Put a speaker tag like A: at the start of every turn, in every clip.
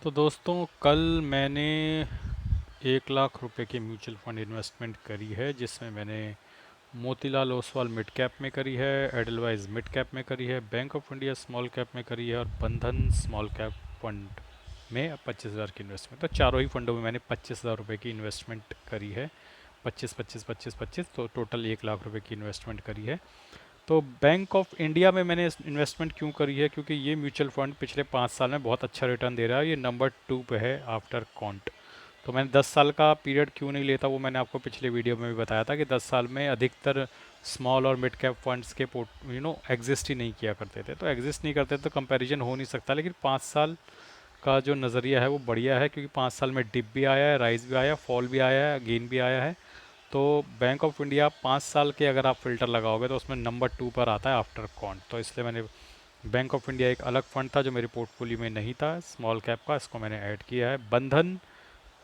A: तो दोस्तों कल मैंने 1 लाख रुपए की म्यूचुअल फंड इन्वेस्टमेंट करी है, जिसमें मैंने मोतीलाल ओसवाल मिड कैप में करी है, एडलवाइज मिड कैप में करी है, bank of India small cap में करी है और बंधन स्मॉल कैप फंड में 25,000 की इन्वेस्टमेंट। तो चारों ही फंडों में मैंने 25,000 रुपये की इन्वेस्टमेंट करी है। 25 25 25 25, तो टोटल 1 लाख रुपए की इन्वेस्टमेंट करी है। तो बैंक ऑफ इंडिया में मैंने इन्वेस्टमेंट क्यों करी है, क्योंकि ये म्यूचुअल फंड पिछले 5 साल में बहुत अच्छा रिटर्न दे रहा है। ये नंबर 2 पे है आफ्टर कॉन्ट। तो मैंने 10 साल का पीरियड क्यों नहीं लेता, वो मैंने आपको पिछले वीडियो में भी बताया था कि 10 साल में अधिकतर स्मॉल और मिड कैप फंड्स के पोर्ट एग्जिस्ट ही नहीं किया करते थे। तो एग्जिस्ट नहीं करते तो कंपैरिजन हो नहीं सकता। लेकिन 5 साल का जो नज़रिया है वो बढ़िया है, क्योंकि 5 साल में डिप भी आया है, राइज भी आया है, फॉल भी आया है, गेन भी आया है। तो बैंक ऑफ इंडिया 5 साल के अगर आप फिल्टर लगाओगे तो उसमें नंबर 2 पर आता है आफ्टर कॉन्ट। तो इसलिए मैंने बैंक ऑफ इंडिया एक अलग फंड था जो मेरे पोर्टफोलियो में नहीं था स्मॉल कैप का, इसको मैंने ऐड किया है। बंधन,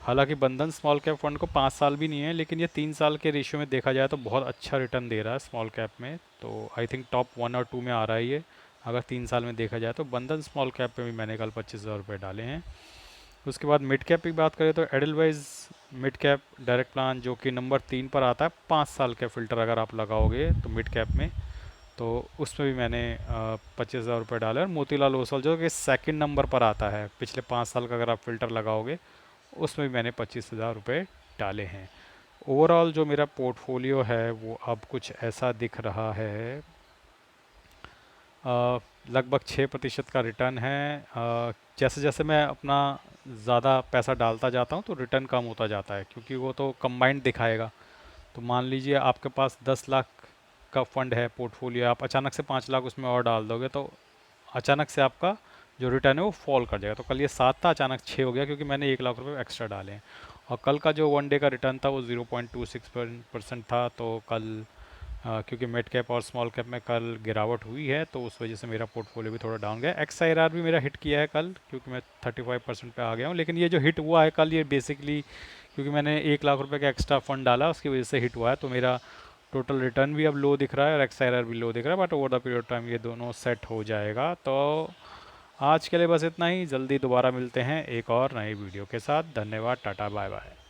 A: हालांकि बंधन स्मॉल कैप फंड को 5 साल भी नहीं है, लेकिन ये 3 साल के रेशियो में देखा जाए तो बहुत अच्छा रिटर्न दे रहा है स्मॉल कैप में। तो आई थिंक टॉप 1 और 2 में आ रहा है ये, अगर 3 साल में देखा जाए तो। बंधन स्मॉल कैप पे भी मैंने कल 25,000 रुपये डाले हैं। उसके बाद मिड कैप की बात करें तो Edelweiss mid cap direct plan, जो कि नंबर 3 पर आता है। 5 साल के फिल्टर अगर आप लगाओगे तो मिड कैप में, तो उसमें भी मैंने 25,000 रुपये डाले। और मोतीलाल ओसवाल जो कि सेकंड नंबर पर आता है, पिछले 5 साल का अगर आप फिल्टर लगाओगे उसमें भी मैंने 25,000 रुपये डाले हैं। ओवरऑल जो मेरा पोर्टफोलियो है वो अब कुछ ऐसा दिख रहा है। लगभग 6% का रिटर्न है। जैसे जैसे मैं अपना ज़्यादा पैसा डालता जाता हूँ तो रिटर्न कम होता जाता है, क्योंकि वो तो कंबाइंड दिखाएगा। तो मान लीजिए आपके पास 10 लाख का फंड है पोर्टफोलियो, आप अचानक से 5 लाख उसमें और डाल दोगे तो अचानक से आपका जो रिटर्न है वो फॉल कर जाएगा। तो कल ये 7 था, अचानक 6 हो गया, क्योंकि मैंने 1 लाख रुपये एक्स्ट्रा डाले हैं। और कल का जो 1 डे का रिटर्न था वो 0.26% था। तो कल क्योंकि मिड कैप और स्मॉल कैप में कल गिरावट हुई है, तो उस वजह से मेरा पोर्टफोलियो भी थोड़ा डाउन गया। एक्स आई आर भी मेरा हिट किया है कल, क्योंकि मैं 35% पे आ गया हूँ। लेकिन ये जो हिट हुआ है कल, ये बेसिकली क्योंकि मैंने 1 लाख रुपये का एक्स्ट्रा फंड डाला, उसकी वजह से हिट हुआ है। तो मेरा टोटल रिटर्न भी अब लो दिख रहा है और एक्स आई आर भी लो दिख रहा है, but over the period time ये दोनों सेट हो जाएगा। तो आज के लिए बस इतना ही। जल्दी दोबारा मिलते हैं एक और नई वीडियो के साथ। धन्यवाद, टाटा, बाय बाय।